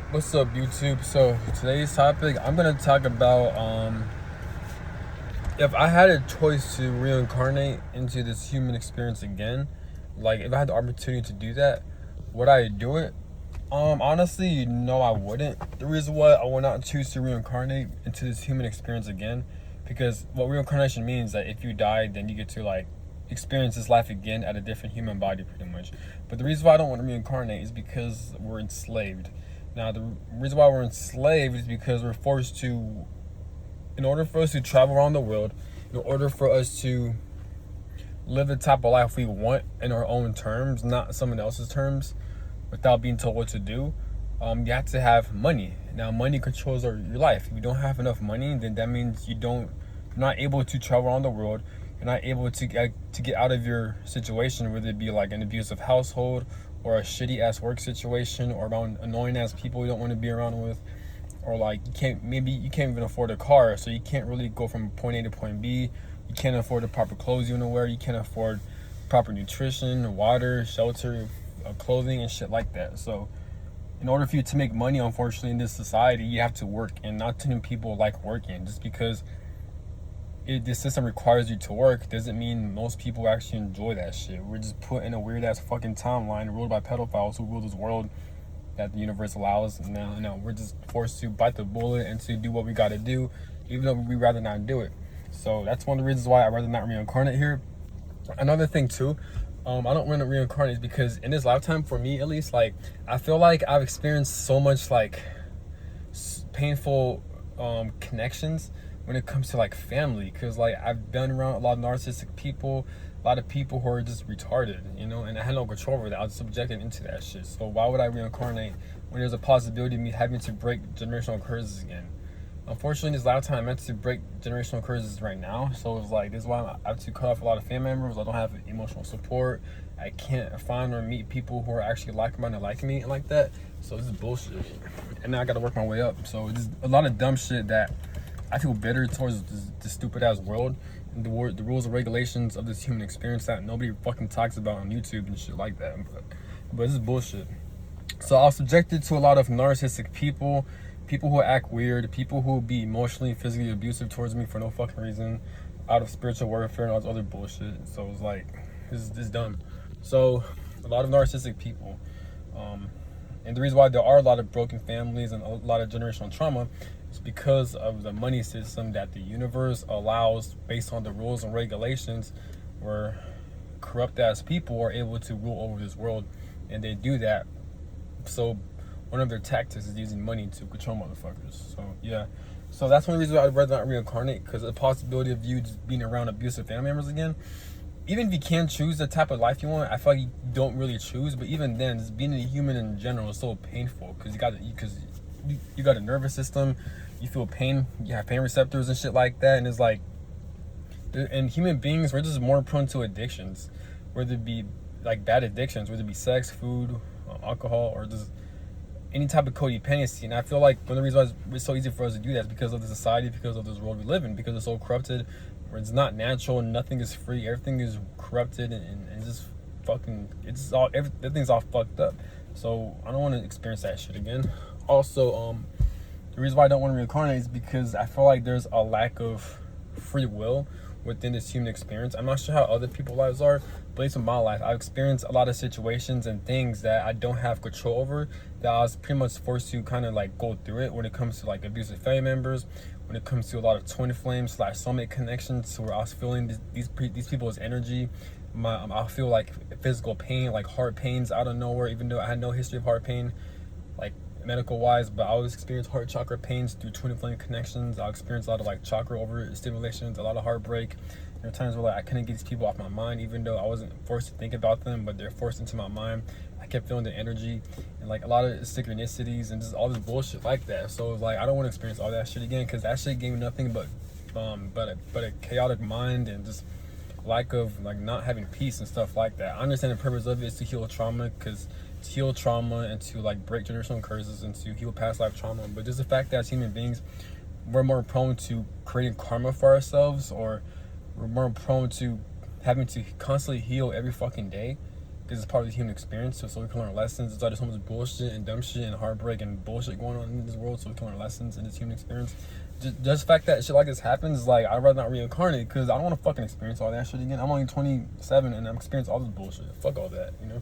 What's up, YouTube? So today's topic, I'm gonna talk about if I had a choice to reincarnate into this human experience again, like if I had the opportunity to do that, would I do it? Honestly, no, I wouldn't. The reason why I would not choose to reincarnate into this human experience again, because what reincarnation means that if you die, then you get to like experience this life again at a different human body, pretty much. But the reason why I don't want to reincarnate is because we're enslaved. Now, the reason why we're enslaved is because we're forced to, in order for us to travel around the world, in order for us to live the type of life we want in our own terms, not someone else's terms, without being told what to do, you have to have money. Now, money controls your life. If you don't have enough money, then that means you're not able to travel around the world. You're not able to get out of your situation, whether it be like an abusive household or a shitty ass work situation or around annoying ass people you don't want to be around with, or like you can't even afford a car, so you can't really go from point A to point B. You can't afford the proper clothes you want to wear. You can't afford proper nutrition, water, shelter, clothing, and shit like that. So in order for you to make money, unfortunately, in this society, you have to work, and not too many people like working. Just because this system requires you to work doesn't mean most people actually enjoy that shit. We're just put in a weird ass fucking timeline ruled by pedophiles who rule this world that the universe allows. And now we're just forced to bite the bullet and to do what we got to do, even though we rather not do it. So that's one of the reasons why I'd rather not reincarnate here. Another thing too, I don't want to reincarnate is because in this lifetime, for me at least, like I feel like I've experienced so much like painful connections when it comes to like family, because like I've been around a lot of narcissistic people, a lot of people who are just retarded, and I had no control over that. I was subjected into that shit. So why would I reincarnate when there's a possibility of me having to break generational curses again? Unfortunately, this lifetime I'm meant to break generational curses right now. So it's like this is why I have to cut off a lot of family members. I don't have emotional support. I can't find or meet people who are actually like-minded like me and like that. So this is bullshit. And now I gotta work my way up. So it's a lot of dumb shit that I feel bitter towards this stupid ass world and the rules and regulations of this human experience that nobody fucking talks about on YouTube and shit like that. But this is bullshit. So I was subjected to a lot of narcissistic people who act weird, people who be emotionally, physically abusive towards me for no fucking reason, out of spiritual warfare and all this other bullshit. So it's like, this is dumb. So a lot of narcissistic people. And the reason why there are a lot of broken families and a lot of generational trauma is because of the money system that the universe allows based on the rules and regulations, where corrupt ass people are able to rule over this world, and they do that. So one of their tactics is using money to control motherfuckers. So yeah, so that's one reason why I'd rather not reincarnate, because the possibility of you just being around abusive family members again, even if you can choose the type of life you want, I feel like you don't really choose. But even then, just being a human in general is so painful, because you got a nervous system, you feel pain, you have pain receptors and shit like that, and it's like, and human beings, we're just more prone to addictions, whether it be like bad addictions, whether it be sex, food, alcohol, or just any type of codependency. And I feel like one of the reasons why it's so easy for us to do that is because of the society, because of this world we live in, because it's so corrupted, where it's not natural, nothing is free, everything is corrupted, and just fucking, everything's all fucked up. So I don't want to experience that shit again. Also, the reason why I don't want to reincarnate is because I feel like there's a lack of free will within this human experience. I'm not sure how other people's lives are, but it's in my life, I've experienced a lot of situations and things that I don't have control over, that I was pretty much forced to kind of like go through it, when it comes to like abusive family members, when it comes to a lot of twin flame / soulmate connections, where I was feeling these people's energy. I feel like physical pain, like heart pains out of nowhere, even though I had no history of heart pain, like medical wise, but I always experience heart chakra pains through twin flame connections. I experienced a lot of like chakra over stimulations, a lot of heartbreak. There are times where like I couldn't get these people off my mind, even though I wasn't forced to think about them, but they're forced into my mind. I kept feeling the energy, and like a lot of synchronicities and just all this bullshit like that. So it's like I don't want to experience all that shit again, because that shit gave me nothing but a chaotic mind, and just lack of like not having peace and stuff like that. I understand the purpose of it is to heal trauma, because to heal trauma and to like break generational curses and to heal past life trauma. But just the fact that as human beings, we're more prone to creating karma for ourselves, or we're more prone to having to constantly heal every fucking day. because it's part of the human experience. So we can learn lessons. It's like there's so much bullshit and dumb shit and heartbreak and bullshit going on in this world. So we can learn lessons in this human experience. Just the fact that shit like this happens, like, I'd rather not reincarnate, because I don't want to fucking experience all that shit again. I'm only 27 and I'm experiencing all this bullshit. Fuck all that, you know?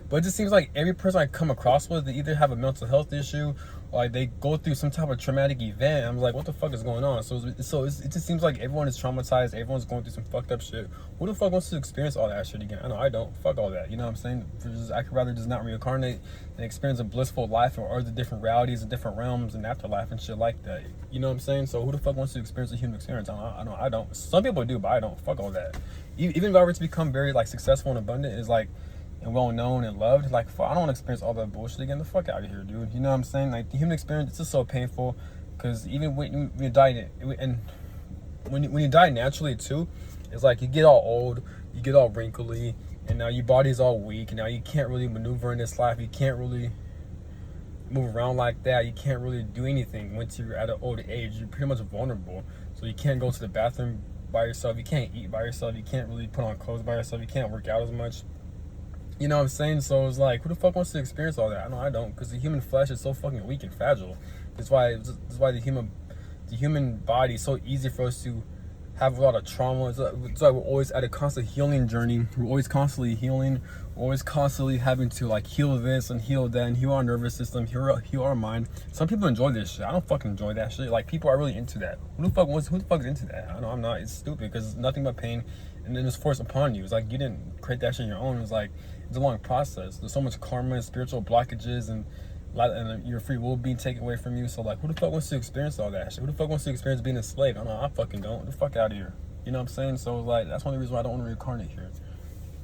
But it just seems like every person I come across with, they either have a mental health issue, or like they go through some type of traumatic event. I'm like, what the fuck is going on? So it just seems like everyone is traumatized. Everyone's going through some fucked up shit. Who the fuck wants to experience all that shit again? I know I don't. Fuck all that. You know what I'm saying? I could rather just not reincarnate and experience a blissful life or the different realities and different realms and afterlife and shit like that. You know what I'm saying? So who the fuck wants to experience a human experience? I don't. Some people do, but I don't. Fuck all that. Even if I were to become very like successful and abundant, is like, and well known and loved, like, fuck, I don't want to experience all that bullshit again. The fuck out of here, dude. You know what I'm saying? Like, the human experience, it's just so painful, because even when you die, and when you die naturally too, it's like you get all old, you get all wrinkly, and now your body's all weak, and now you can't really maneuver in this life. You can't really move around like that. You can't really do anything once you're at an old age. You're pretty much vulnerable. So you can't go to the bathroom by yourself. You can't eat by yourself. You can't really put on clothes by yourself. You can't work out as much. You know what I'm saying? So it's like, who the fuck wants to experience all that? I know I don't, because the human flesh is so fucking weak and fragile. That's why the human body is so easy for us to have a lot of trauma. It's like we're always at a constant healing journey. We're always constantly healing. We're always constantly having to like heal this and heal that and heal our nervous system, heal our mind. Some people enjoy this shit. I don't fucking enjoy that shit. Like, people are really into that. Who the fuck is into that? I know I'm not. It's stupid, because it's nothing but pain, and then it's forced upon you. It's like you didn't create that shit on your own. It's like, it's a long process. There's so much karma and spiritual blockages and your free will being taken away from you. So like, who the fuck wants to experience all that shit? Who the fuck wants to experience being a slave? I know I fucking don't. Get the fuck out of here. You know what I'm saying? So like, that's one of the reasons why I don't want to reincarnate here.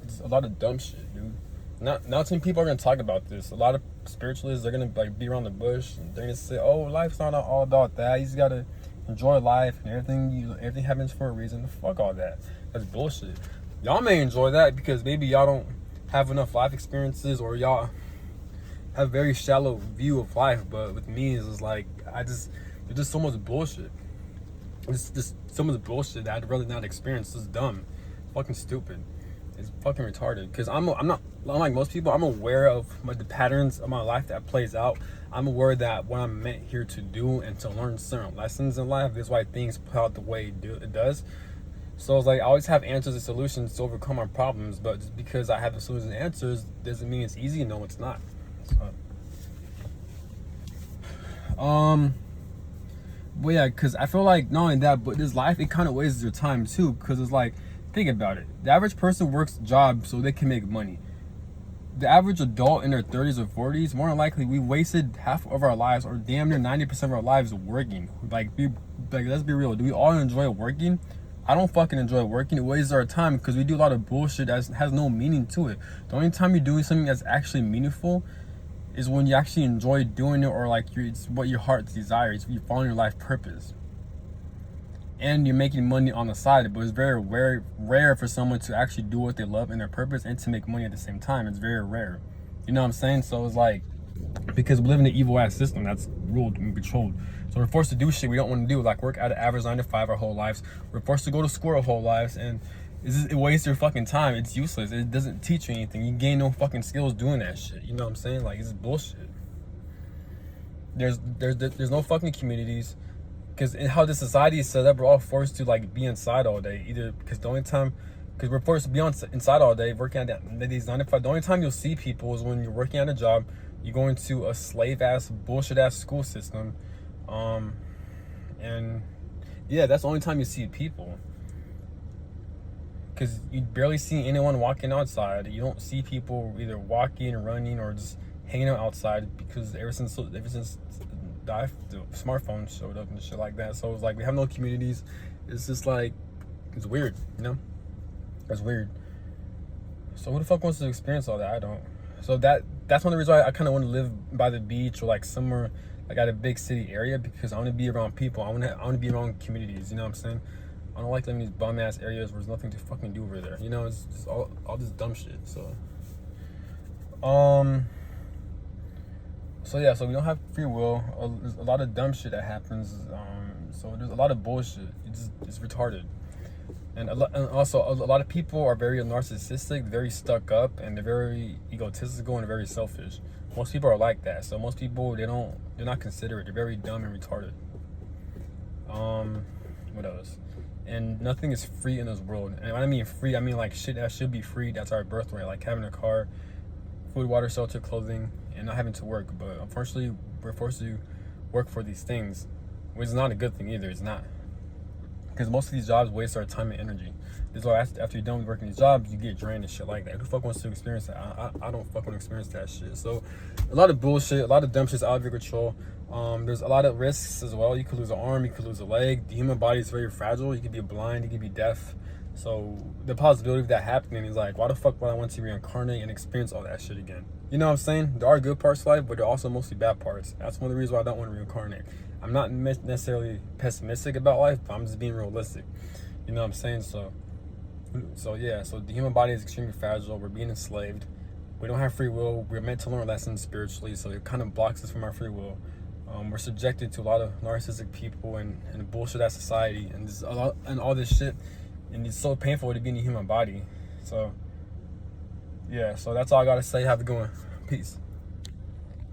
It's a lot of dumb shit, dude. Not too many people are gonna talk about this. A lot of spiritualists, they're gonna like be around the bush, and they're gonna say, "Oh, life's not all about that. You just gotta enjoy life, and everything happens for a reason." Fuck all that. That's bullshit. Y'all may enjoy that because maybe y'all don't have enough life experiences, or y'all have very shallow view of life. But with me, it's like, there's just so much bullshit. It's just so much bullshit that I'd rather not experience. It's dumb, fucking stupid. It's fucking retarded. Because I'm not, unlike most people, I'm aware of the patterns of my life that plays out. I'm aware that what I'm meant here to do and to learn certain lessons in life. That's why things play out the way it does. So it's like, I always have answers and solutions to overcome my problems, but just because I have the solutions and answers doesn't mean it's easy. No, it's not. So, but yeah, because I feel like not only that, but this life, it kind of wastes your time too. Because it's like, think about it. The average person works a job so they can make money. The average adult in their 30s or 40s, more than likely, we wasted half of our lives, or damn near 90% of our lives, working. Like, let's be real. Do we all enjoy working? I don't fucking enjoy working. It wastes our time because we do a lot of bullshit that has no meaning to it. The only time you're doing something that's actually meaningful is when you actually enjoy doing it, or like it's what your heart desires. You're following your life purpose, and you're making money on the side. But it's very rare for someone to actually do what they love and their purpose and to make money at the same time. It's very rare. You know what I'm saying? So it's like, because we live in an evil ass system that's ruled and controlled. So we're forced to do shit we don't want to do, like work at an average 9 to 5 our whole lives. We're forced to go to school our whole lives, and it wastes your fucking time. It's useless. It doesn't teach you anything. You gain no fucking skills doing that shit. You know what I'm saying? Like, it's bullshit. There's no fucking communities, because how the society is set up, we're all forced to like be inside all day. Either because the only time, because we're forced to be inside all day working at these 9 to 5. The only time you'll see people is when you're working at a job. You go into a slave ass bullshit ass school system, and yeah, that's the only time you see people. Because you barely see anyone walking outside. You don't see people either walking, running, or just hanging out outside, because ever since the smartphones showed up and shit like that. So it's like, we have no communities. It's just like, it's weird, you know? It's weird. So who the fuck wants to experience all that? I don't. So that's one of the reasons why I kind of want to live by the beach, or like somewhere like at a big city area, because I want to be around people. I want to be around communities. You know what I'm saying? I don't like living in these bum ass areas where there's nothing to fucking do over there. You know, it's just all this dumb shit. So, so yeah, so we don't have free will. There's a lot of dumb shit that happens. So there's a lot of bullshit. It's retarded. And also a lot of people are very narcissistic, very stuck up, and they're very egotistical and very selfish. Most people are like that. So most people, they're not considerate. They're very dumb and retarded. What else? And nothing is free in this world. And when I mean free, I mean like shit that should be free. That's our birthright, like having a car, food, water, shelter, clothing, and not having to work. But unfortunately, we're forced to work for these things, which is not a good thing either. It's not, because most of these jobs waste our time and energy. This is why after you're done with working these jobs, you get drained and shit like that. Who the fuck wants to experience that? I don't fuck want to experience that shit. So a lot of bullshit, a lot of dumb shit's out of your control. There's a lot of risks as well. You could lose an arm, you could lose a leg. The human body is very fragile. You could be blind, you could be deaf. So the possibility of that happening is like, why the fuck would I want to reincarnate and experience all that shit again? You know what I'm saying? There are good parts to life, but there are also mostly bad parts. That's one of the reasons why I don't want to reincarnate. I'm not necessarily pessimistic about life, but I'm just being realistic. You know what I'm saying? So yeah, so the human body is extremely fragile. We're being enslaved. We don't have free will. We're meant to learn lessons spiritually, so it kind of blocks us from our free will. We're subjected to a lot of narcissistic people and bullshit at society and all this shit, and it's so painful to be in the human body. So yeah, so that's all I gotta say. Have a good one. Peace.